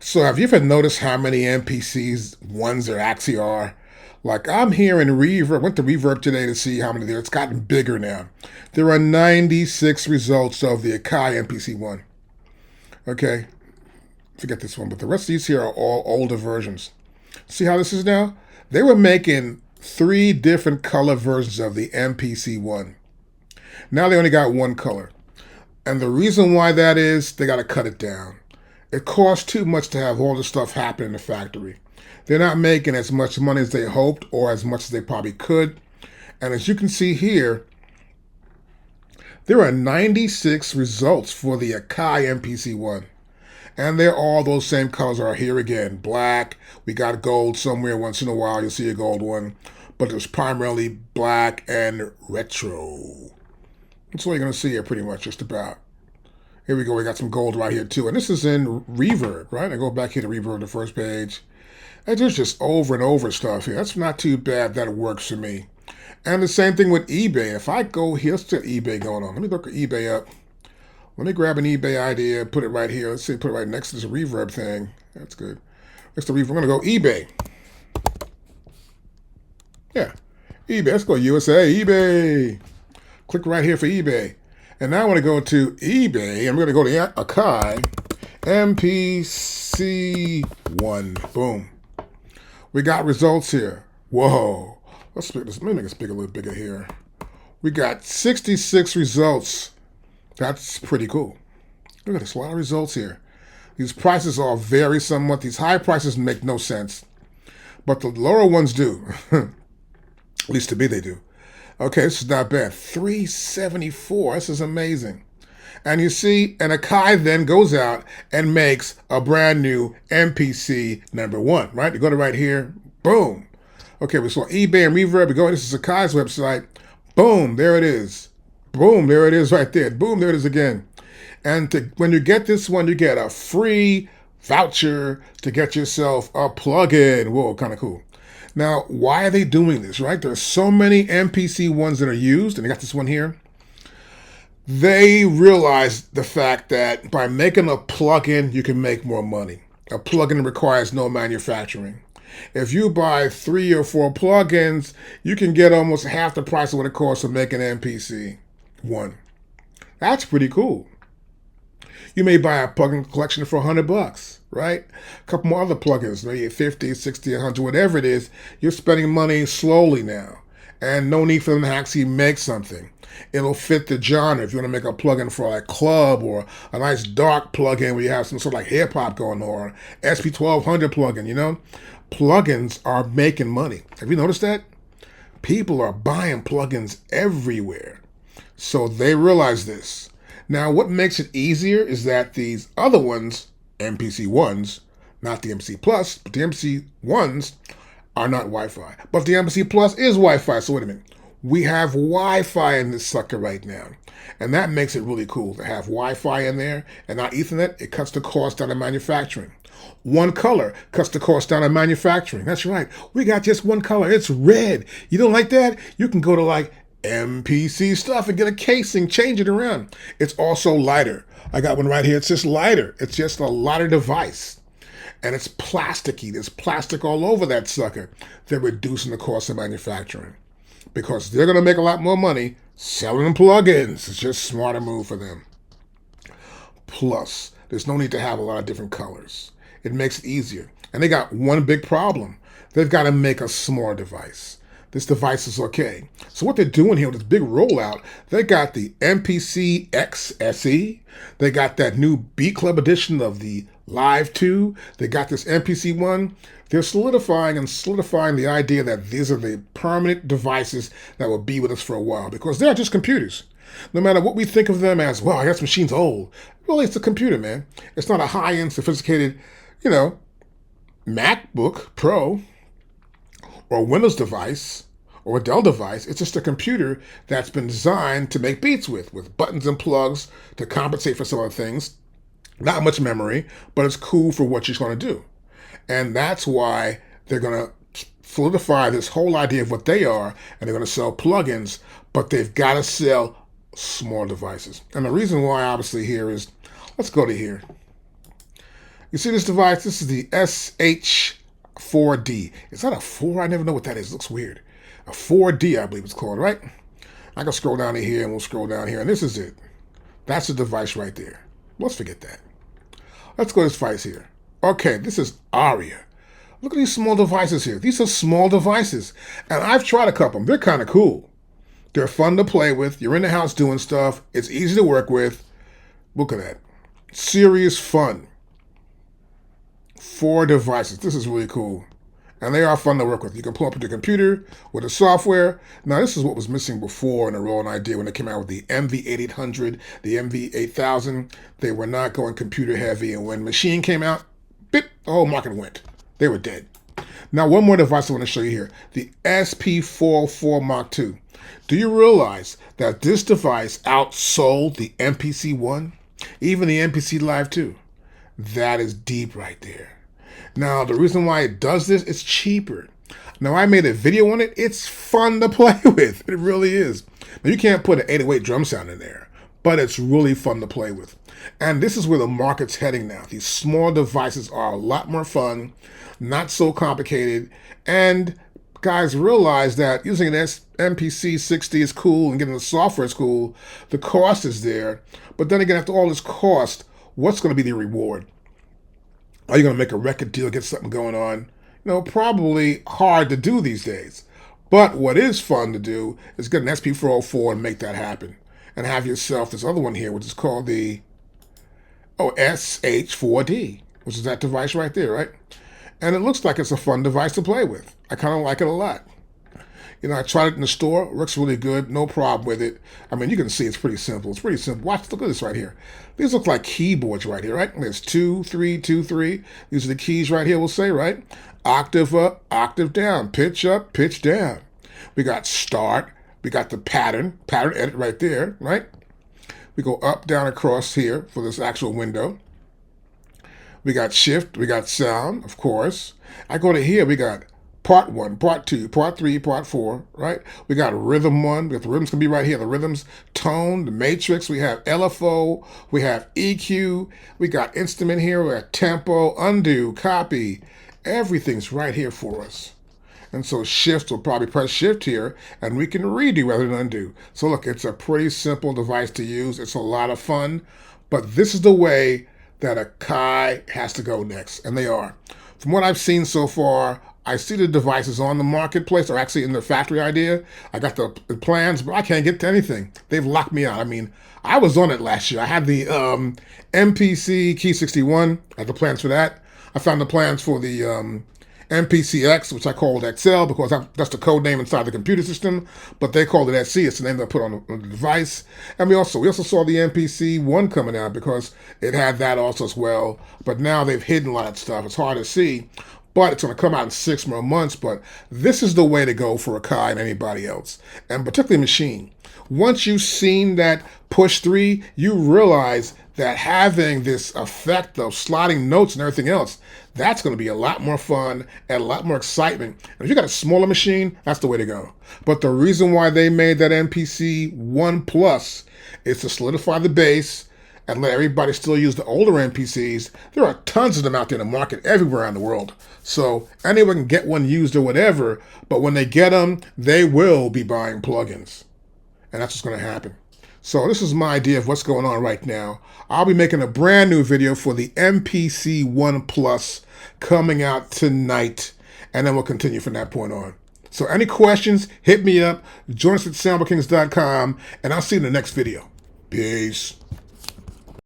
So have you ever noticed how many MPCs ones there actually are? Like I'm here in Reverb. Went to Reverb today to see how many there. It's gotten bigger now. There are 96 results of the AKAI MPC ONE. Okay, forget this one, but the rest of these here are all older versions. See how this is now? They were making three different color versions of the MPC ONE. Now they only got one color. And the reason why that is, they got to cut it down. It costs too much to have all this stuff happen in the factory. They're not making as much money as they hoped or as much as they probably could. And as you can see here, there are 96 results for the AKAI MPC ONE. And they're all those same colors are here again. Black, we got gold somewhere once in a while, you'll see a gold one. But it's primarily black and retro. That's all you're going to see here pretty much, just about. Here we go, we got some gold right here too. And this is in Reverb, right? I go back here to Reverb, the first page. And there's just over and over stuff here. That's not too bad, that works for me. And the same thing with eBay. If I go here, let's get eBay going on. Let me look at eBay up. Let me grab an eBay idea, put it right here. Let's see, put it right next to this Reverb thing. That's good. Next to Reverb, I'm gonna go eBay. Yeah, eBay, let's go USA, eBay. Click right here for eBay. And now I want to go to eBay. I'm going to go to AKAI MPC ONE. Boom. We got results here. Whoa. Let's split this. Let me make this a little bigger here. We got 66 results. That's pretty cool. Look at this. A lot of results here. These prices all vary somewhat. These high prices make no sense. But the lower ones do. At least to me they do. Okay, this is not bad. 374. This is amazing. And you see, and AKAI then goes out and makes a brand new MPC #1, right? You go to right here, boom. Okay, we saw eBay and Reverb. We go, this is AKAI's website. Boom, there it is. Boom, there it is right there. Boom, there it is again. And when you get this one, you get a free voucher to get yourself a plugin. Whoa, kind of cool. Now, why are they doing this, right? There's so many MPC ones that are used, and they got this one here. They realize the fact that by making a plugin, you can make more money. A plugin requires no manufacturing. If you buy 3 or 4 plugins, you can get almost half the price of what it costs to make an MPC ONE. That's pretty cool. You may buy a plugin collection for $100, right? A couple more other plugins, maybe 50, 60, 100, whatever it is. You're spending money slowly now. And no need for them to actually make something. It'll fit the genre. If you want to make a plugin for like club or a nice dark plugin where you have some sort of like hip hop going or SP1200 plugin, you know? Plugins are making money. Have you noticed that? People are buying plugins everywhere. So they realize this. Now, what makes it easier is that these other ones, MPC ones, not the MC Plus, but the MC ones are not Wi-Fi. But the MC Plus is Wi-Fi, so wait a minute. We have Wi-Fi in this sucker right now. And that makes it really cool to have Wi-Fi in there and not Ethernet. It cuts the cost down of manufacturing. One color cuts the cost down of manufacturing. That's right. We got just one color. It's red. You don't like that? You can go to like MPC stuff and get a casing, change it around. It's also lighter. I got one right here. It's just lighter. It's just a lighter device. And it's plasticky. There's plastic all over that sucker. They're reducing the cost of manufacturing because they're going to make a lot more money selling plugins. It's just a smarter move for them. Plus, there's no need to have a lot of different colors. It makes it easier. And they got one big problem. They've got to make a small device. This device is okay. So what they're doing here with this big rollout, they got the MPC X SE. They got that new B Club edition of the Live 2. They got this MPC ONE. They're solidifying the idea that these are the permanent devices that will be with us for a while because they're just computers. No matter what we think of them as, well, I guess machine's old. Well, it's a computer, man. It's not a high-end, sophisticated, MacBook Pro or Windows device or a Dell device. It's just a computer that's been designed to make beats with buttons and plugs to compensate for some other things. Not much memory, but it's cool for what you're going to do. And that's why they're going to solidify this whole idea of what they are, and they're going to sell plugins, but they've got to sell small devices. And the reason why, obviously, here is, let's go to here. You see this device? This is the SH4D. Is that a 4? I never know what that is. It looks weird. A 4D, I believe it's called, right? I can scroll down to here and we'll scroll down here, and this is it. That's the device right there. Let's forget that. Let's go to this device here. Okay, this is Aria. Look at these small devices here. These are small devices. And I've tried a couple of them. They're kind of cool. They're fun to play with. You're in the house doing stuff. It's easy to work with. Look at that. Serious fun. 4 devices. This is really cool. And they are fun to work with. You can pull up your computer with the software. Now, this is what was missing before in the Rolling Idea when they came out with the MV8800, the MV8000. They were not going computer heavy. And when Machine came out, bip, the whole market went. They were dead. Now, one more device I want to show you here. The SP404 Mark II. Do you realize that this device outsold the MPC ONE? Even the MPC Live 2. That is deep right there. Now, the reason why it does this, it's cheaper. Now, I made a video on it. It's fun to play with. It really is. Now, you can't put an 808 drum sound in there, but it's really fun to play with. And this is where the market's heading now. These small devices are a lot more fun, not so complicated, and guys realize that using an MPC 60 is cool and getting the software is cool. The cost is there. But then again, after all this cost, what's going to be the reward? Are you going to make a record deal, get something going on? Probably hard to do these days. But what is fun to do is get an SP404 and make that happen. And have yourself this other one here, which is called the SH4D, which is that device right there, right? And it looks like it's a fun device to play with. I kind of like it a lot. I tried it in the store. It looks really good. No problem with it. I mean, you can see it's pretty simple. It's pretty simple. Look at this right here. These look like keyboards right here, right? There's 2, 3, 2, 3. These are the keys right here, we'll say, right? Octave up, octave down. Pitch up, pitch down. We got start. We got the pattern edit right there, right? We go up, down, across here for this actual window. We got shift. We got sound, of course. I go to here. We got part 1, part 2, part 3, part 4, right? We got rhythm 1. We got the rhythms can be right here. The rhythms, tone, the matrix. We have LFO. We have EQ. We got instrument here. We got tempo, undo, copy. Everything's right here for us. And so shift, will probably press shift here, and we can redo rather than undo. So look, it's a pretty simple device to use. It's a lot of fun. But this is the way that AKAI has to go next, and they are. From what I've seen so far, I see the devices on the marketplace, or actually in the factory idea. I got the plans, but I can't get to anything. They've locked me out. I mean, I was on it last year. I had the MPC Key 61. I had the plans for that. I found the plans for the MPCX, which I called XL because that's the code name inside the computer system, but they called it SC. It's the name they put on the device. And we also saw the MPC ONE coming out because it had that also as well. But now they've hidden a lot of stuff. It's hard to see, but it's going to come out in 6 more months. But this is the way to go for AKAI and anybody else, and particularly Machine. Once you've seen that push 3, you realize that having this effect of slotting notes and everything else, that's going to be a lot more fun and a lot more excitement. And if you got a smaller machine, that's the way to go. But the reason why they made that MPC ONE Plus is to solidify the base and let everybody still use the older MPCs. There are tons of them out there in the market everywhere around the world. So anyone can get one used or whatever, but when they get them, they will be buying plugins. And that's what's going to happen. So this is my idea of what's going on right now. I'll be making a brand new video for the MPC ONE Plus coming out tonight, and then we'll continue from that point on. So any questions, hit me up. Join us at SampleKings.com, and I'll see you in the next video. Peace.